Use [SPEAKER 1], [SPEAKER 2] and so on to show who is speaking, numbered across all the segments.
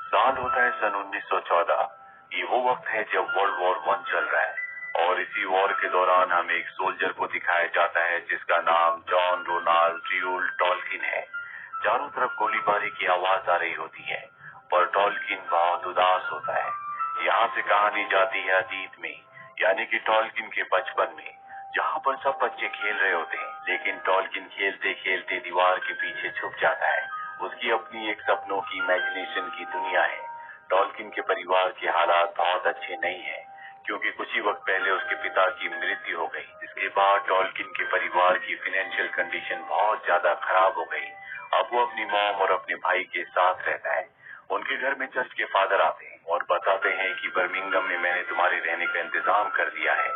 [SPEAKER 1] साल होता है सन 1914। ये वो वक्त है जब वर्ल्ड वॉर वन चल रहा है और इसी वॉर के दौरान हमें एक सोल्जर को दिखाया जाता है जिसका नाम जॉन रोनाल्ड ड्यूल टॉल्किन है। चारों तरफ गोलीबारी की आवाज आ रही होती है पर टॉल्किन बहुत उदास होता है। यहाँ से कहानी जाती है अतीत में, यानी कि टॉल्किन के बचपन में, जहाँ पर सब बच्चे खेल रहे होते हैं, लेकिन टॉल्किन खेलते खेलते दीवार के पीछे छुप जाता है। उसकी अपनी एक सपनों की इमेजिनेशन की दुनिया है। टॉल्किन के परिवार के हालात बहुत अच्छे नहीं है क्योंकि कुछ ही वक्त पहले उसके पिता की मृत्यु हो गई। इसके बाद टॉल्किन के परिवार की फाइनेंशियल कंडीशन बहुत ज्यादा खराब हो गई। अब वो अपनी मॉम और अपने भाई के साथ रहता है। उनके घर में चर्च के फादर आते हैं और बताते हैं कि बर्मिंघम में मैंने तुम्हारे रहने का इंतजाम कर दिया है।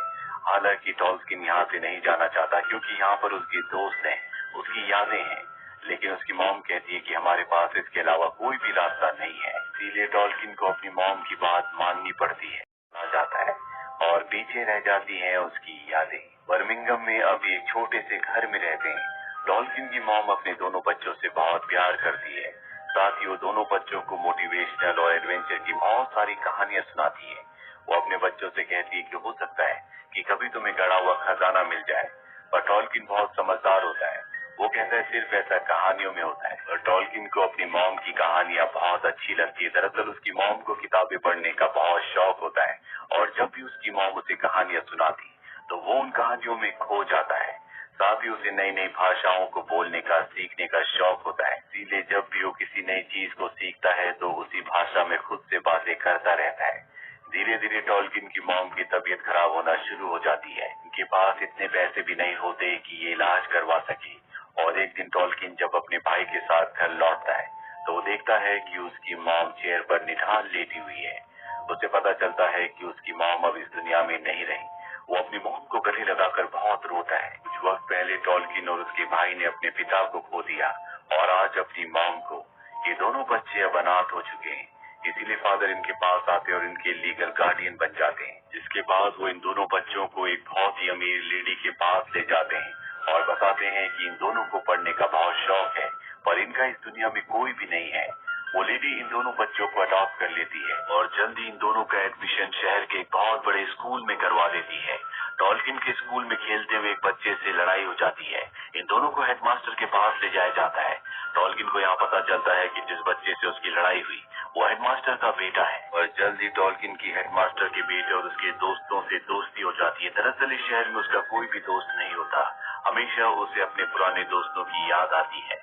[SPEAKER 1] हालांकि टॉल्किन यहाँ से नहीं जाना चाहता क्योंकि यहाँ पर उसके दोस्त हैं, उसकी यादें हैं, लेकिन उसकी मॉम कहती है कि हमारे पास इसके अलावा कोई भी रास्ता नहीं है। इसीलिए टॉल्किन को अपनी मॉम की बात माननी पड़ती है। आ जाता है और पीछे रह जाती हैं उसकी यादें। बर्मिंघम में अब एक छोटे से घर में रहते हैं। टॉल्किन की मॉम अपने दोनों बच्चों से बहुत प्यार करती है। साथ ही वो दोनों बच्चों को मोटिवेशनल और एडवेंचर की बहुत सारी कहानियां सुनाती है। वो अपने बच्चों से कहती है कि हो सकता है कि कभी तुम्हें गड़ा हुआ खजाना मिल जाए, पर टॉल्किन बहुत समझदार होता है। वो कहता है सिर्फ ऐसा कहानियों में होता है। और टॉल्किन को अपनी मॉम की कहानियां बहुत अच्छी लगती है। दरअसल उसकी मॉम को किताबें पढ़ने का बहुत शौक होता है और जब भी उसकी मॉम उसे कहानियां सुनाती तो वो उन कहानियों में खो जाता है। साथ ही उसे नई नई भाषाओं को बोलने का, सीखने का शौक होता है। इसीलिए जब भी वो किसी नई चीज को सीखता है तो उसी भाषा में खुद से बातें करता रहता है। धीरे धीरे टॉल्किन की मॉम की तबीयत खराब होना शुरू हो जाती है। उनके पास इतने पैसे भी नहीं होते कि ये इलाज करवा सके। और एक दिन टॉल्किन जब अपने भाई के साथ घर लौटता है तो वो देखता है कि उसकी मॉम चेयर पर निढाल लेटी हुई है। उसे पता चलता है कि उसकी मॉम अब इस दुनिया में नहीं रही। वो अपनी मॉम को गले लगाकर बहुत रोता है। कुछ वक्त पहले टॉल्किन और उसके भाई ने अपने पिता को खो दिया और आज अपनी मॉम को। ये दोनों बच्चे अब अनाथ हो चुके हैं। इसीलिए फादर इनके पास आते और इनके लीगल गार्डियन बन जाते हैं। जिसके बाद वो इन दोनों बच्चों को एक बहुत ही अमीर लेडी के पास ले जाते हैं और बताते हैं कि इन दोनों को पढ़ने का बहुत शौक है पर इनका इस दुनिया में कोई भी नहीं है। वो लेडी इन दोनों बच्चों को अडॉप्ट कर लेती है और जल्दी इन दोनों का एडमिशन शहर के एक बहुत बड़े स्कूल में करवा देती है। टॉल्किन के स्कूल में खेलते हुए एक बच्चे से लड़ाई हो जाती है। इन दोनों को हेडमास्टर के पास ले जाया जाता है। टॉल्किन को यहाँ पता चलता है कि जिस बच्चे से उसकी लड़ाई हुई वो हेडमास्टर का बेटा है और जल्दी टॉल्किन की हेडमास्टर के बेटे और उसके दोस्तों से दोस्ती हो जाती है। दरअसल इस शहर में उसका कोई भी दोस्त नहीं होता। हमेशा उसे अपने पुराने दोस्तों की याद आती है।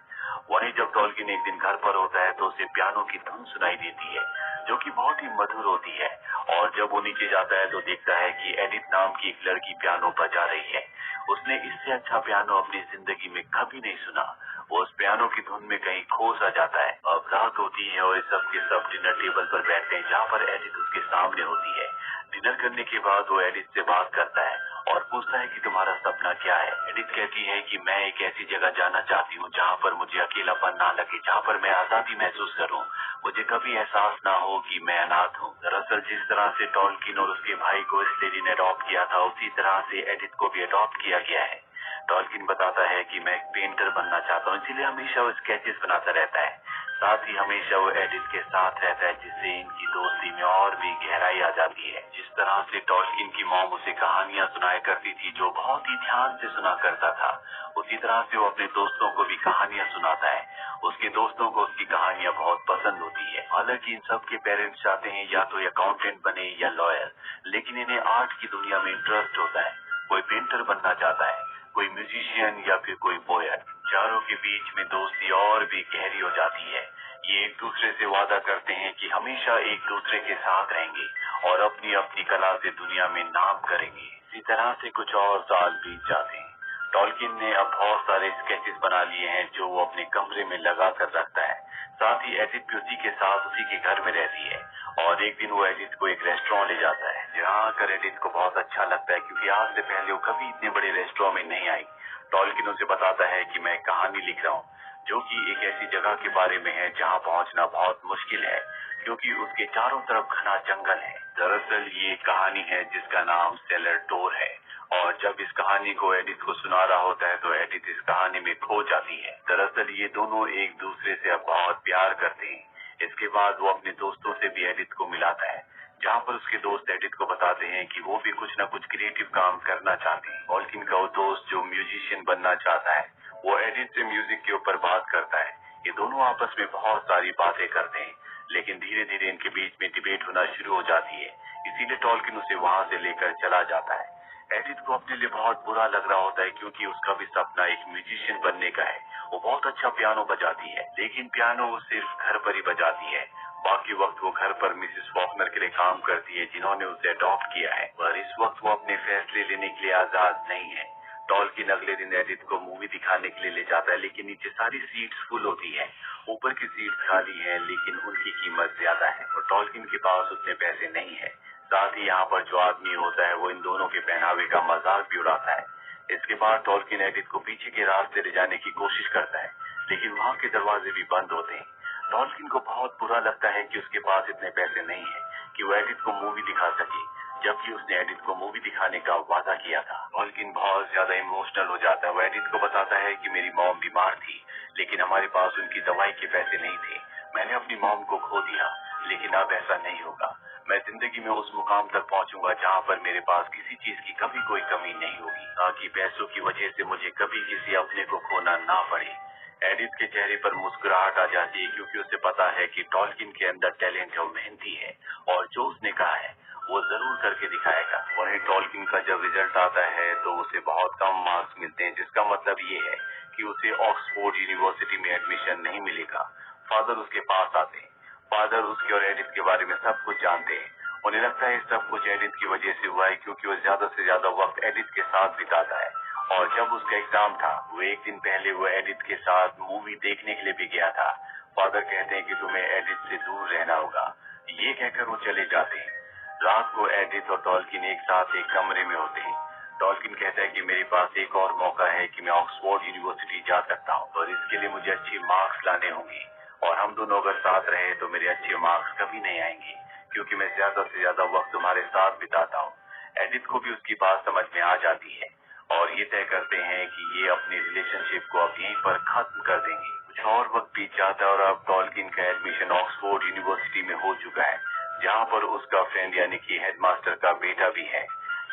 [SPEAKER 1] वहीं जब टॉल्किन एक दिन घर पर होता है तो उसे पियानो की धुन सुनाई देती है जो कि बहुत ही मधुर होती है। और जब वो नीचे जाता है तो देखता है कि एडिथ नाम की एक लड़की पियानो बजा रही है। उसने इससे अच्छा पियानो अपनी जिंदगी में कभी नहीं सुना। वो उस पियानो की धुन में कहीं खो सा जाता है। अब रात होती है और सब के सब डिनर टेबल पर बैठते हैं जहाँ पर एडिथ उसके सामने होती है। डिनर करने के बाद वो एडिथ से बात करता है और पूछता है कि तुम्हारा सपना क्या है। एडिथ कहती है कि मैं एक ऐसी जगह जाना चाहती हूँ जहाँ पर मुझे अकेलापन ना लगे, जहाँ पर मैं आजादी महसूस करूँ, मुझे कभी एहसास ना हो कि मैं अनाथ हूँ। दरअसल जिस तरह से टॉल्किन और उसके भाई को इस लेडी ने अडॉप्ट किया था उसी तरह से एडिथ को भी अडॉप्ट किया गया है। टॉल्किन बताता है कि मैं एक पेंटर बनना चाहता हूँ, इसीलिए हमेशा वो स्केचेस बनाता रहता है। साथ ही हमेशा वो एडिथ के साथ रहता है जिससे इनकी दोस्ती में और भी गहराई आ जाती है। जिस तरह से टॉल्किन की मॉम उसे कहानियां सुनाया करती थी जो बहुत ही ध्यान से सुना करता था, उसी तरह से वो अपने दोस्तों को भी कहानियां सुनाता है। उसके दोस्तों को उसकी कहानियां बहुत पसंद होती है। हालांकि इन सब के पेरेंट्स चाहते हैं या तो अकाउंटेंट बने या लॉयर, लेकिन इन्हें आर्ट की दुनिया में इंटरेस्ट होता है। कोई पेंटर बनना चाहता है, कोई म्यूजिशियन या फिर कोई पोएट। चारों के बीच में दोस्ती और भी गहरी हो जाती है। ये एक दूसरे से वादा करते हैं कि हमेशा एक दूसरे के साथ रहेंगे और अपनी अपनी कला से दुनिया में नाम करेंगे। इसी तरह से कुछ और साल बीत जाते हैं। टॉल्किन ने अब बहुत सारे स्केचेस बना लिए हैं जो वो अपने कमरे में लगा कर रखता है। साथ ही एडिथ भी उसी के साथ उसी के घर में रहती है और एक दिन वो एडिथ को एक रेस्टोरेंट ले जाता है जहाँ आकर एडिथ को बहुत अच्छा लगता है क्योंकि आज से पहले वो कभी इतने बड़े रेस्टोरेंट में नहीं आई। टॉल्किन उसे बताता है कि मैं एक कहानी लिख रहा हूँ जो कि एक ऐसी जगह के बारे में है जहाँ पहुँचना बहुत मुश्किल है क्योंकि उसके चारों तरफ घना जंगल है। दरअसल ये कहानी है जिसका नाम सेलर डोर है और जब इस कहानी को एडिथ को सुना रहा होता है तो एडिथ इस कहानी में खो जाती है। दरअसल ये दोनों एक दूसरे से अब बहुत प्यार करते हैं। इसके बाद वो अपने दोस्तों से भी एडिथ को मिलाता है, जहाँ पर उसके दोस्त एडिथ को बताते हैं कि वो भी कुछ न कुछ क्रिएटिव काम करना चाहते हैं। टॉल्किन का वो दोस्त जो म्यूजिशियन बनना चाहता है, वो एडिथ से म्यूजिक के ऊपर बात करता है। ये दोनों आपस में बहुत सारी बातें करते हैं, लेकिन धीरे धीरे इनके बीच में डिबेट होना शुरू हो जाती है। इसीलिए टॉल्किन उसे वहां से लेकर चला जाता है। एडिथ को अपने लिए बहुत बुरा लग रहा होता है, क्योंकि उसका भी सपना एक म्यूजिशियन बनने का है। वो बहुत अच्छा पियानो बजाती है, लेकिन पियानो वो सिर्फ घर पर ही बजाती है। बाकी वक्त वो घर पर मिसेस फॉकनर के लिए काम करती है, जिन्होंने उसे अडॉप्ट किया है। पर इस वक्त वो अपने फैसले लेने के लिए आजाद नहीं है। टॉल्किन अगले दिन एडिथ को मूवी दिखाने के लिए ले जाता है, लेकिन नीचे सारी सीट्स फुल होती है। ऊपर की सीट्स खाली है, लेकिन उनकी कीमत ज्यादा है और टॉल्किन के पास उतने पैसे नहीं है। साथ ही यहाँ पर जो आदमी होता है, वो इन दोनों के पहनावे का मजाक भी उड़ाता है। इसके बाद टॉल्किन एडिथ को पीछे के रास्ते ले जाने की कोशिश करता है, लेकिन वहाँ के दरवाजे भी बंद होते हैं। टॉल्किन को बहुत बुरा लगता है कि उसके पास इतने पैसे नहीं है कि वो एडिथ को मूवी दिखा सके, जबकि उसने एडिथ को मूवी दिखाने का वादा किया था। टॉल्किन बहुत ज्यादा इमोशनल हो जाता है। वो एडिथ को बताता है कि मेरी मॉम बीमार थी, लेकिन हमारे पास उनकी दवाई के पैसे नहीं थे। मैंने अपनी मॉम को खो दिया, लेकिन अब ऐसा नहीं होगा। मैं जिंदगी में उस मुकाम तक पहुंचूंगा जहां पर मेरे पास किसी चीज की कभी कोई कमी नहीं होगी, ताकि पैसों की वजह से मुझे कभी किसी अपने को खोना ना पड़े। एडिथ के चेहरे पर मुस्कुराहट आ जाती है, क्योंकि उसे पता है कि टॉल्किन के अंदर टैलेंट है, वो मेहनती है और जो उसने कहा है वो जरूर करके दिखाएगा। वहीं टॉल्किन का जब रिजल्ट आता है तो उसे बहुत कम मार्क्स मिलते हैं, जिसका मतलब ये है कि उसे ऑक्सफोर्ड यूनिवर्सिटी में एडमिशन नहीं मिलेगा। फादर उसके पास आते हैं। फादर उसके और एडिथ के बारे में सब कुछ जानते हैं। उन्हें लगता है सब कुछ एडिथ की वजह से हुआ है, क्योंकि वो ज्यादा से ज्यादा वक्त एडिथ के साथ बिताता है। और जब उसका एग्जाम था, वो एक दिन पहले वो एडिथ के साथ मूवी देखने के लिए भी गया था। फादर कहते हैं कि तुम्हें एडिथ से दूर रहना होगा। ये कहकर वो चले जाते हैं। रात को एडिथ और टॉल्किन एक साथ एक कमरे में होते हैं। टॉल्किन कहता है कि मेरे पास एक और मौका है कि मैं ऑक्सफोर्ड यूनिवर्सिटी जा सकता हूँ, और इसके लिए मुझे अच्छे मार्क्स लाने होंगे। और हम दोनों अगर साथ रहे तो मेरे अच्छे मार्क्स कभी नहीं आएंगे, क्योंकि मैं ज्यादा से ज्यादा वक्त तुम्हारे साथ बिताता हूँ। एडिथ को भी उसकी बात समझ में आ जाती है और ये तय करते हैं कि ये अपनी रिलेशनशिप को अब यहीं पर खत्म कर देंगे। कुछ और वक्त बीत जाता है और अब टॉल्किन का एडमिशन ऑक्सफोर्ड यूनिवर्सिटी में हो चुका है, जहाँ पर उसका फ्रेंड यानी कि हेडमास्टर का बेटा भी है।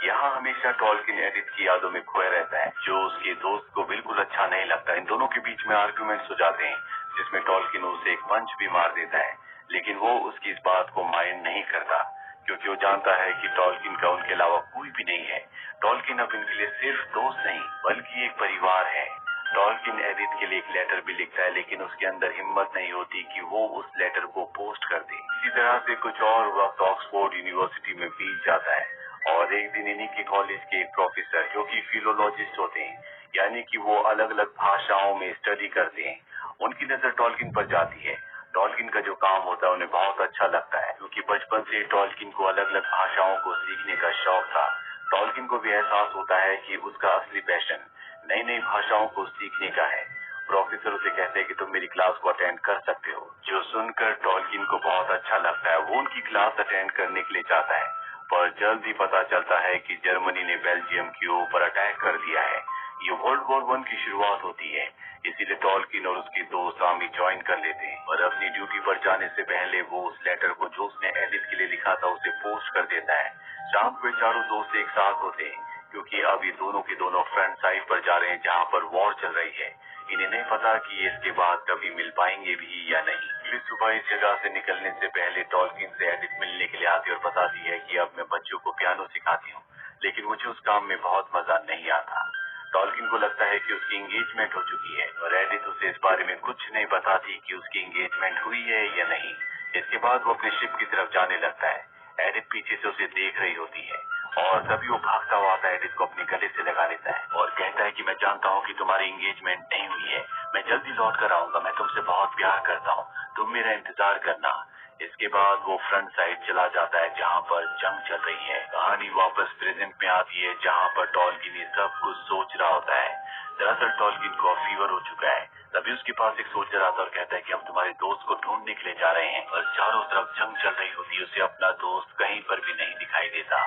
[SPEAKER 1] यहाँ हमेशा टॉल्किन एडिथ की यादों में खोया रहता है, जो उसके दोस्त को बिल्कुल अच्छा नहीं लगता। इन दोनों के बीच में आर्गुमेंट्स हो जाते हैं, जिसमें टॉल्किन उसे एक पंच भी मार देता है, लेकिन वो उसकी इस बात को माइंड नहीं करता, क्योंकि वो जानता है कि टॉल्किन का उनके अलावा कोई भी नहीं है। टॉल्किन अब इनके लिए सिर्फ दोस्त नहीं, बल्कि एक परिवार है। टॉल्किन एडिथ के लिए एक लेटर भी लिखता है, लेकिन उसके अंदर हिम्मत नहीं होती कि वो उस लेटर को पोस्ट कर दे। इसी तरह से कुछ और वक्त ऑक्सफोर्ड यूनिवर्सिटी में बीत जाता है, और एक दिन इन्हीं के कॉलेज के एक प्रोफेसर, जो कि फिलोलॉजिस्ट होते हैं, यानी कि वो अलग अलग भाषाओं में स्टडी करते हैं, उनकी नजर टॉल्किन पर जाती है। टॉल्किन का जो काम होता है उन्हें बहुत अच्छा लगता है, क्योंकि बचपन से टॉल्किन को अलग अलग भाषाओं को सीखने का शौक था। टॉल्किन को भी एहसास होता है कि उसका असली पैशन नई नई भाषाओं को सीखने का है। प्रोफेसर उसे कहते हैं कि तुम मेरी क्लास को अटेंड कर सकते हो, जो सुनकर टॉल्किन को बहुत अच्छा लगता है। वो उनकी क्लास अटेंड करने के लिए चाहता है, पर जल्द ही पता चलता है कि जर्मनी ने बेल्जियम के ऊपर अटैक कर दिया है। ये वर्ल्ड वॉर 1 की शुरुआत होती है, इसीलिए टॉल्किन और उसके दोस्त आर्मी ज्वाइन कर लेते हैं, और अपनी ड्यूटी पर जाने से पहले वो उस लेटर को जो उसने एडिथ के लिए लिखा था उसे पोस्ट कर देता है। शाम को ये चारों दोस्त एक साथ होते हैं, क्योंकि अब ये दोनों के दोनों फ्रंट साइड पर जा रहे हैं, जहाँ पर वॉर चल रही है। इन्हें नहीं पता कि ये इसके बाद कभी मिल पाएंगे भी या नहीं। फिर सुबह इस जगह से निकलने से पहले टॉल्किन से एडिथ मिलने के लिए आती है और बताती है कि अब मैं बच्चों को पियानो सिखाती हूँ, लेकिन मुझे उस काम में बहुत मजा नहीं आता। टॉल्किन को लगता है कि उसकी एंगेजमेंट हो चुकी है, और एडिथ उसे इस बारे में कुछ नहीं बताती कि उसकी एंगेजमेंट हुई है या नहीं। इसके बाद वो अपने शिप की तरफ जाने लगता है। एडिथ पीछे से उसे देख रही होती है, और तभी वो भागता हुआ आता है, एडिथ को अपने गले से लगा लेता है और कहता है कि मैं जानता हूँ कि तुम्हारी एंगेजमेंट नहीं हुई है, मैं जल्दी लौट कर आऊंगा, मैं तुमसे बहुत प्यार करता हूँ, तुम मेरा इंतजार करना। इसके बाद वो फ्रंट साइड चला जाता है, जहाँ पर जंग चल रही है। कहानी वापस प्रेजेंट में आती है, जहाँ पर टॉल्किन ये सब कुछ सोच रहा होता है। दरअसल टॉलकिन को फीवर हो चुका है। तभी उसके पास एक सोल्जर आता और कहता है कि हम तुम्हारे दोस्त को ढूंढने के लिए जा रहे हैं। और चारों तरफ जंग चल रही होती है, उसे अपना दोस्त कहीं पर भी नहीं दिखाई देता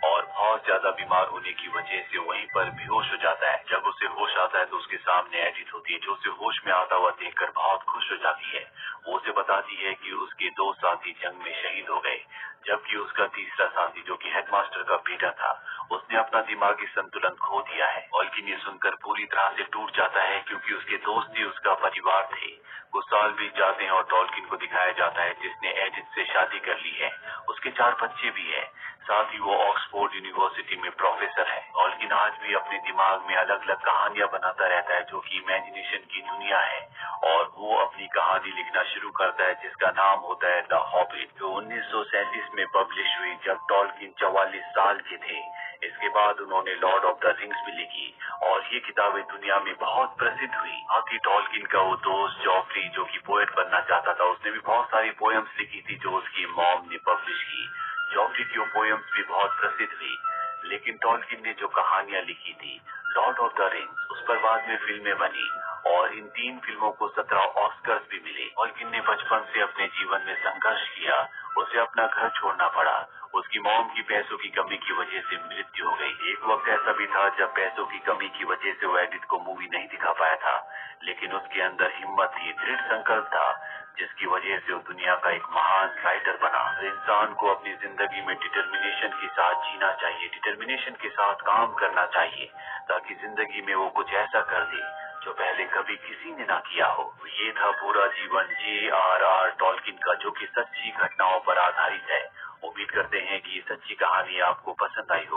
[SPEAKER 1] और बहुत ज्यादा बीमार होने की वजह से वहीं पर बेहोश हो जाता है। जब उसे होश आता है तो उसके सामने एडिथ होती है, जो उसे होश में आता हुआ देखकर बहुत खुश हो जाती है। वो उसे बताती है कि उसके 2 साथी जंग में शहीद हो गए, जबकि उसका तीसरा साथी जो कि हेडमास्टर का बेटा था, उसने अपना दिमागी संतुलन खो दिया है। टॉल्किन ये सुनकर पूरी तरह से टूट जाता है, क्योंकि उसके दोस्त ही उसका परिवार थे। कुछ साल बीत जाते हैं और टॉल्किन को दिखाया जाता है जिसने एडिथ से शादी कर ली है। उसके 4 बच्चे भी हैं। साथ ही वो ऑक्सफोर्ड यूनिवर्सिटी में प्रोफेसर है। टॉल्किन आज भी अपने दिमाग में अलग अलग कहानियां बनाता रहता है, जो कि इमेजिनेशन की दुनिया है, और वो अपनी कहानी लिखना शुरू करता है जिसका नाम होता है द हॉबिट, जो 1937 में पब्लिश हुई जब टॉल्किन 44 साल के थे। इसके बाद उन्होंने लॉर्ड ऑफ द रिंग्स भी लिखी और ये किताबें दुनिया में बहुत प्रसिद्ध हुई। बाकी टॉल्किन का वो दोस्त जॉफरी, जो कि पोएट बनना चाहता था, उसने भी बहुत सारी पोएम्स लिखी थी जो उसकी मॉम ने पब्लिश की। जॉफरी की पोएम्स भी बहुत प्रसिद्ध हुई, लेकिन टॉल्किन ने जो कहानियां लिखी थी लॉर्ड ऑफ द रिंग्स, उस पर बाद में फिल्में बनी और इन 3 फिल्मों को 17 ऑस्कर्स भी मिले। टॉल्किन ने बचपन से अपने जीवन में संघर्ष किया, उसे अपना घर छोड़ना पड़ा। उसकी मॉम की पैसों की कमी की वजह से मृत्यु हो गई। एक वक्त ऐसा भी था जब पैसों की कमी की वजह से वो एडिथ को मूवी नहीं दिखा पाया था, लेकिन उसके अंदर हिम्मत थी, दृढ़ संकल्प था, जिसकी वजह से वो दुनिया का एक महान राइटर बना। इंसान को अपनी जिंदगी में डिटर्मिनेशन के साथ जीना चाहिए, डिटर्मिनेशन के साथ काम करना चाहिए, ताकि जिंदगी में वो कुछ ऐसा कर दे जो पहले कभी किसी ने ना किया हो। ये था पूरा जीवन J.R.R. टॉल्किन का, जो कि सच्ची घटनाओं पर आधारित है। उम्मीद करते हैं कि ये सच्ची कहानी आपको पसंद आई हो।